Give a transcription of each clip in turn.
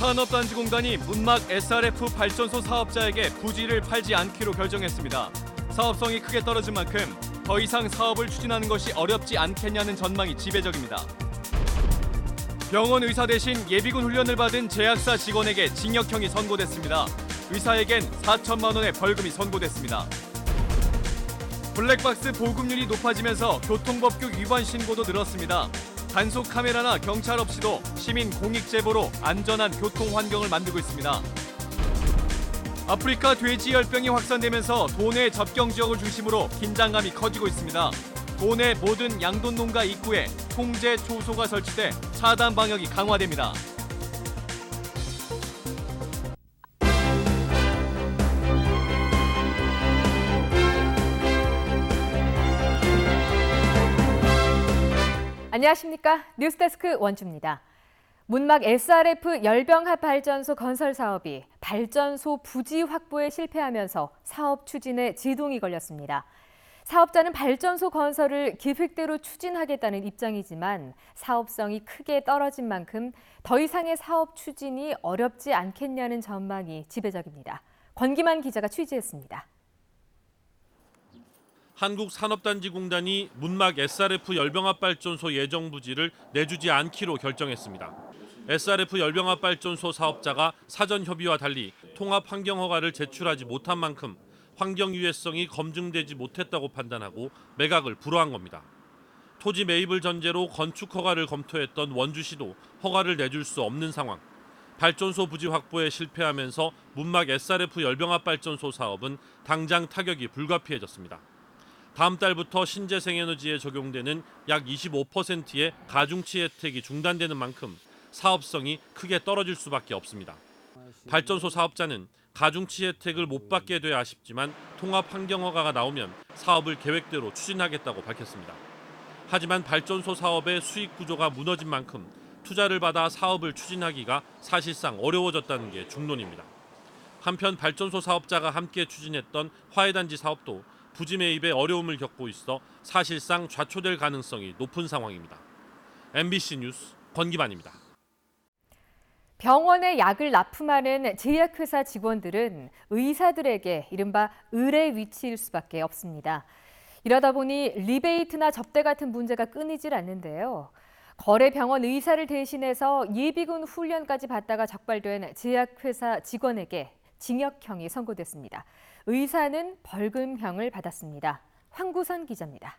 산업단지공단이 문막 SRF 발전소 사업자에게 부지를 팔지 않기로 결정했습니다. 사업성이 크게 떨어진 만큼 더 이상 사업을 추진하는 것이 어렵지 않겠냐는 전망이 지배적입니다. 병원 의사 대신 예비군 훈련을 받은 제약사 직원에게 징역형이 선고됐습니다. 의사에겐 4천만 원의 벌금이 선고됐습니다. 블랙박스 보급률이 높아지면서 교통법규 위반 신고도 늘었습니다. 단속 카메라나 경찰 없이도 시민 공익 제보로 안전한 교통 환경을 만들고 있습니다. 아프리카 돼지 열병이 확산되면서 도내 접경 지역을 중심으로 긴장감이 커지고 있습니다. 도내 모든 양돈 농가 입구에 통제 초소가 설치돼 차단 방역이 강화됩니다. 안녕하십니까. 뉴스데스크 원주입니다. 문막 SRF 열병합 발전소 건설 사업이 발전소 부지 확보에 실패하면서 사업 추진에 지동이 걸렸습니다. 사업자는 발전소 건설을 계획대로 추진하겠다는 입장이지만 사업성이 크게 떨어진 만큼 더 이상의 사업 추진이 어렵지 않겠냐는 전망이 지배적입니다. 권기만 기자가 취재했습니다. 한국산업단지공단이 문막 SRF 열병합 발전소 예정 부지를 내주지 않기로 결정했습니다. SRF 열병합 발전소 사업자가 사전 협의와 달리 통합 환경 허가를 제출하지 못한 만큼 환경 유해성이 검증되지 못했다고 판단하고 매각을 불허한 겁니다. 토지 매입을 전제로 건축 허가를 검토했던 원주시도 허가를 내줄 수 없는 상황. 발전소 부지 확보에 실패하면서 문막 SRF 열병합 발전소 사업은 당장 타격이 불가피해졌습니다. 다음 달부터 신재생에너지에 적용되는 약 25%의 가중치 혜택이 중단되는 만큼 사업성이 크게 떨어질 수밖에 없습니다. 발전소 사업자는 가중치 혜택을 못 받게 돼 아쉽지만 통합 환경 허가가 나오면 사업을 계획대로 추진하겠다고 밝혔습니다. 하지만 발전소 사업의 수익 구조가 무너진 만큼 투자를 받아 사업을 추진하기가 사실상 어려워졌다는 게 중론입니다. 한편 발전소 사업자가 함께 추진했던 화해단지 사업도 부지 매입에 어려움을 겪고 있어 사실상 좌초될 가능성이 높은 상황입니다. MBC 뉴스 권기만입니다. 병원에 약을 납품하는 제약회사 직원들은 의사들에게 이른바 을의 위치일 수밖에 없습니다. 이러다 보니 리베이트나 접대 같은 문제가 끊이질 않는데요. 거래 병원 의사를 대신해서 예비군 훈련까지 받다가 적발된 제약회사 직원에게 징역형이 선고됐습니다. 의사는 벌금형을 받았습니다. 황구선 기자입니다.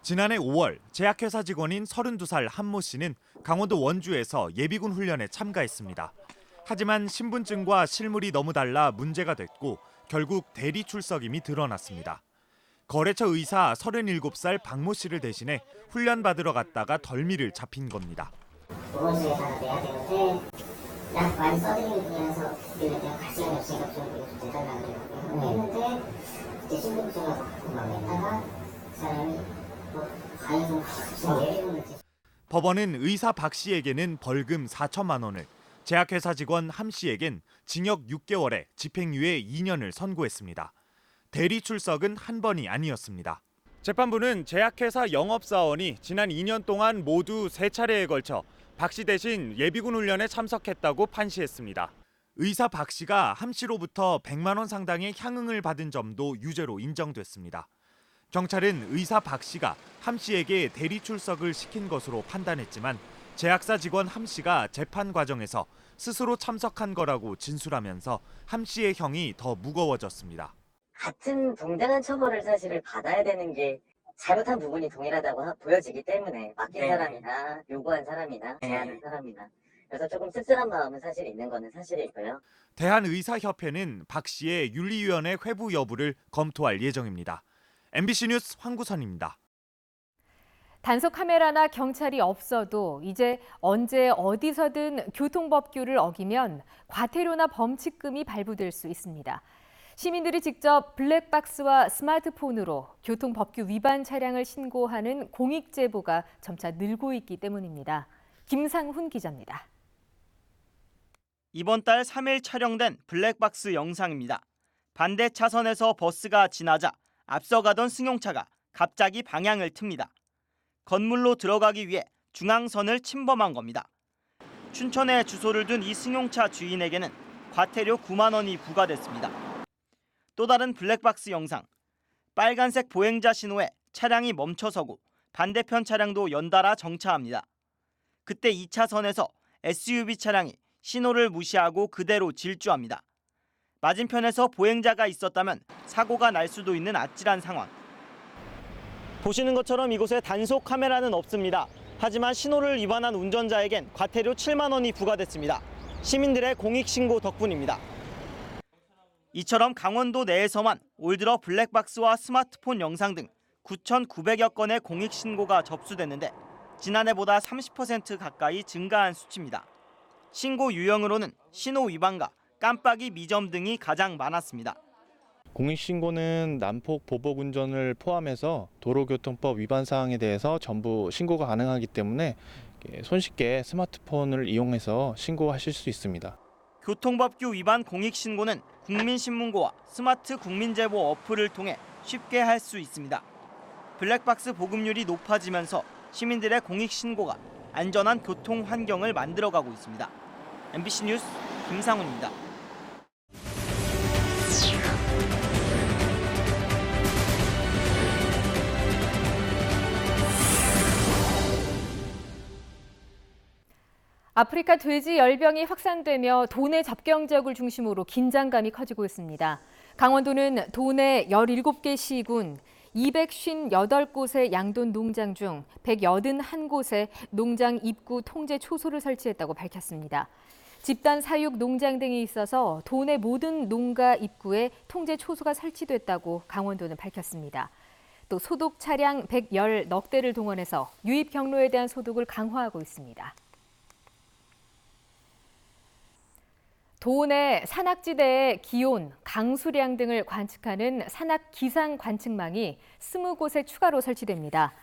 지난해 5월 제약회사 직원인 32살 한모 씨는 강원도 원주에서 예비군 훈련에 참가했습니다. 하지만 신분증과 실물이 너무 달라 문제가 됐고 결국 대리 출석임이 드러났습니다. 거래처 의사 37살 박모 씨를 대신해 훈련 받으러 갔다가 덜미를 잡힌 겁니다. 보건소에다가 내야 되는데 약 많이 써드리는 중이라서 내가 갈 시간이 없으니까 좀 내달라고 했는데 이제 신분증을 갖고 막 했다가 사람이 법원은 의사 박 씨에게는 벌금 4천만 원을, 제약회사 직원 함 씨에겐 징역 6개월에 집행유예 2년을 선고했습니다. 대리 출석은 한 번이 아니었습니다. 재판부는 제약회사 영업사원이 지난 2년 동안 모두 3차례에 걸쳐 박 씨 대신 예비군 훈련에 참석했다고 판시했습니다. 의사 박 씨가 함 씨로부터 100만 원 상당의 향응을 받은 점도 유죄로 인정됐습니다. 경찰은 의사 박 씨가 함 씨에게 대리 출석을 시킨 것으로 판단했지만 제약사 직원 함 씨가 재판 과정에서 스스로 참석한 거라고 진술하면서 함 씨의 형이 더 무거워졌습니다. 같은 동등한 처벌을 사실을 받아야 되는 게 잘못한 부분이 동일하다고 보여지기 때문에 맡긴 사람이나 요구한 사람이나 제안한 사람이나 그래서 조금 씁쓸한 마음은 사실 있는 거는 사실이고요. 대한의사협회는 박 씨의 윤리위원회 회부 여부를 검토할 예정입니다. MBC 뉴스 황구선입니다. 단속 카메라나 경찰이 없어도 이제 언제 어디서든 교통법규를 어기면 과태료나 범칙금이 발부될 수 있습니다. 시민들이 직접 블랙박스와 스마트폰으로 교통법규 위반 차량을 신고하는 공익제보가 점차 늘고 있기 때문입니다. 김상훈 기자입니다. 이번 달 3일 촬영된 블랙박스 영상입니다. 반대 차선에서 버스가 지나자 앞서가던 승용차가 갑자기 방향을 틉니다. 건물로 들어가기 위해 중앙선을 침범한 겁니다. 춘천에 주소를 둔 이 승용차 주인에게는 과태료 9만 원이 부과됐습니다. 또 다른 블랙박스 영상. 빨간색 보행자 신호에 차량이 멈춰서고 반대편 차량도 연달아 정차합니다. 그때 2차선에서 SUV 차량이 신호를 무시하고 그대로 질주합니다. 맞은편에서 보행자가 있었다면 사고가 날 수도 있는 아찔한 상황. 보시는 것처럼 이곳에 단속 카메라는 없습니다. 하지만 신호를 위반한 운전자에겐 과태료 7만 원이 부과됐습니다. 시민들의 공익신고 덕분입니다. 이처럼 강원도 내에서만 올 들어 블랙박스와 스마트폰 영상 등 9,900여 건의 공익신고가 접수됐는데 지난해보다 30% 가까이 증가한 수치입니다. 신고 유형으로는 신호 위반과 깜빡이 미점 등이 가장 많았습니다. 공익신고는 난폭 보복 운전을 포함해서 도로교통법 위반 사항에 대해서 전부 신고가 가능하기 때문에 손쉽게 스마트폰을 이용해서 신고하실 수 있습니다. 교통법규 위반 공익신고는 국민신문고와 스마트 국민제보 어플을 통해 쉽게 할 수 있습니다. 블랙박스 보급률이 높아지면서 시민들의 공익신고가 안전한 교통 환경을 만들어가고 있습니다. MBC 뉴스 김상훈입니다. 아프리카 돼지 열병이 확산되며 도내 접경 지역을 중심으로 긴장감이 커지고 있습니다. 강원도는 도내 17개 시군 258곳의 양돈 농장 중 181곳에 농장 입구 통제 초소를 설치했다고 밝혔습니다. 집단 사육 농장 등이 있어서 도내 모든 농가 입구에 통제 초소가 설치됐다고 강원도는 밝혔습니다. 또 소독 차량 110여 대를 동원해서 유입 경로에 대한 소독을 강화하고 있습니다. 도내 산악지대의 기온, 강수량 등을 관측하는 산악 기상 관측망이 20곳에 추가로 설치됩니다.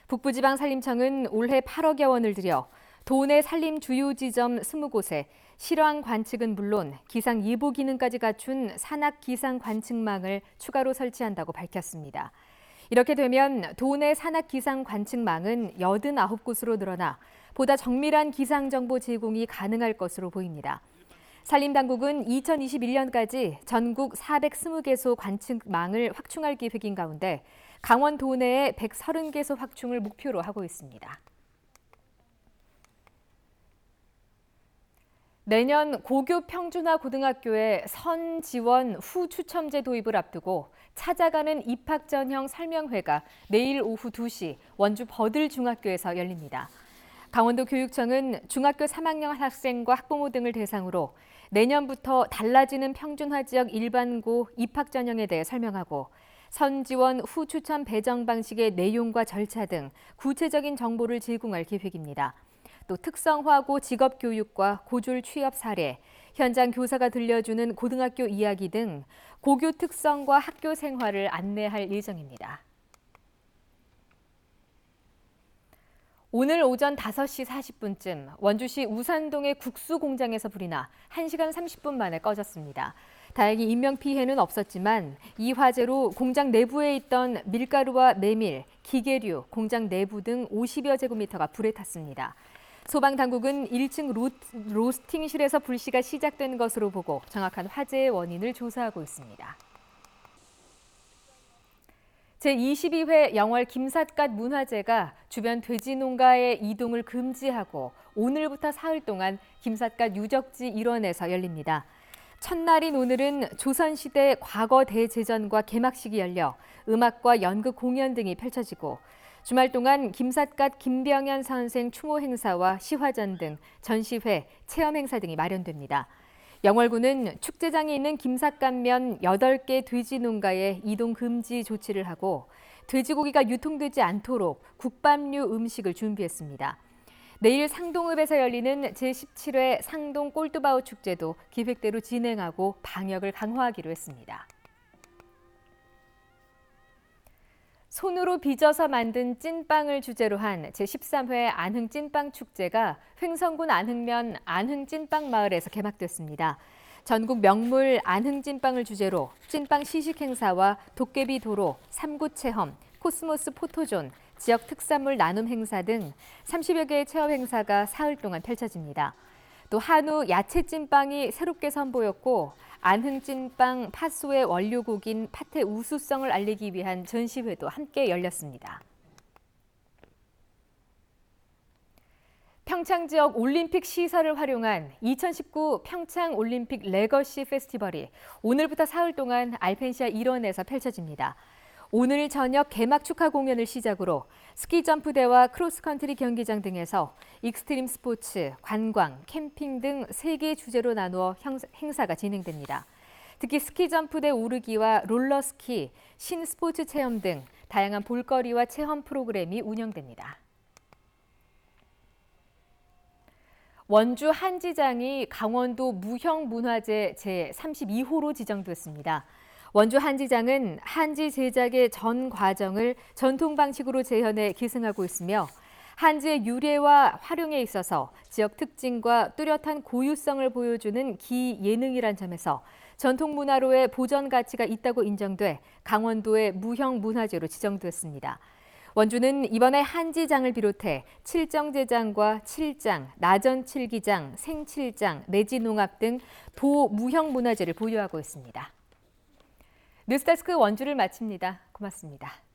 북부지방산림청은 올해 8억여 원을 들여 도내 산림 주요 지점 20곳에 실황 관측은 물론 기상 예보 기능까지 갖춘 산악 기상 관측망을 추가로 설치한다고 밝혔습니다. 이렇게 되면 도내 산악 기상 관측망은 89곳으로 늘어나 보다 정밀한 기상 정보 제공이 가능할 것으로 보입니다. 산림당국은 2021년까지 전국 420개소 관측망을 확충할 계획인 가운데 강원 도내에 130개소 확충을 목표로 하고 있습니다. 내년 고교 평준화 고등학교의 선 지원 후 추첨제 도입을 앞두고 찾아가는 입학 전형 설명회가 내일 오후 2시 원주 버들중학교에서 열립니다. 강원도 교육청은 중학교 3학년 학생과 학부모 등을 대상으로 내년부터 달라지는 평준화 지역 일반고 입학 전형에 대해 설명하고 선지원 후 추천 배정 방식의 내용과 절차 등 구체적인 정보를 제공할 계획입니다. 또 특성화고 직업교육과 고졸 취업 사례, 현장 교사가 들려주는 고등학교 이야기 등 고교 특성과 학교 생활을 안내할 예정입니다. 오늘 오전 5시 40분쯤 원주시 우산동의 국수 공장에서 불이 나 1시간 30분 만에 꺼졌습니다. 다행히 인명피해는 없었지만 이 화재로 공장 내부에 있던 밀가루와 메밀, 기계류, 공장 내부 등 50여 제곱미터가 불에 탔습니다. 소방당국은 1층 로스팅실에서 불씨가 시작된 것으로 보고 정확한 화재의 원인을 조사하고 있습니다. 제22회 영월 김삿갓 문화제가 주변 돼지 농가의 이동을 금지하고 오늘부터 사흘 동안 김삿갓 유적지 일원에서 열립니다. 첫날인 오늘은 조선시대 과거 대제전과 개막식이 열려 음악과 연극 공연 등이 펼쳐지고 주말 동안 김삿갓 김병현 선생 추모 행사와 시화전 등 전시회, 체험 행사 등이 마련됩니다. 영월군은 축제장에 있는 김삿갓면 8개 돼지 농가에 이동 금지 조치를 하고 돼지고기가 유통되지 않도록 국밥류 음식을 준비했습니다. 내일 상동읍에서 열리는 제17회 상동 꼴뚜바오 축제도 계획대로 진행하고 방역을 강화하기로 했습니다. 손으로 빚어서 만든 찐빵을 주제로 한 제13회 안흥찐빵 축제가 횡성군 안흥면 안흥찐빵 마을에서 개막됐습니다. 전국 명물 안흥찐빵을 주제로 찐빵 시식 행사와 도깨비 도로, 삼구 체험, 코스모스 포토존, 지역 특산물 나눔 행사 등 30여 개의 체험 행사가 사흘 동안 펼쳐집니다. 또 한우 야채찐빵이 새롭게 선보였고 안흥찐빵 팥소의 원료곡인 팥의 우수성을 알리기 위한 전시회도 함께 열렸습니다. 평창 지역 올림픽 시설을 활용한 2019 평창 올림픽 레거시 페스티벌이 오늘부터 사흘 동안 알펜시아 일원에서 펼쳐집니다. 오늘 저녁 개막 축하 공연을 시작으로 스키 점프대와 크로스컨트리 경기장 등에서 익스트림 스포츠, 관광, 캠핑 등 3개 주제로 나누어 행사가 진행됩니다. 특히 스키 점프대 오르기와 롤러스키, 신스포츠 체험 등 다양한 볼거리와 체험 프로그램이 운영됩니다. 원주 한지장이 강원도 무형문화재 제32호로 지정됐습니다. 원주 한지장은 한지 제작의 전 과정을 전통 방식으로 재현해 계승하고 있으며 한지의 유래와 활용에 있어서 지역 특징과 뚜렷한 고유성을 보여주는 기예능이란 점에서 전통 문화로의 보전 가치가 있다고 인정돼 강원도의 무형문화재로 지정됐습니다. 원주는 이번에 한지장을 비롯해 칠정제장과 칠장, 나전칠기장, 생칠장, 매지농합 등 도무형문화재를 보유하고 있습니다. 뉴스데스크 원주를 마칩니다. 고맙습니다.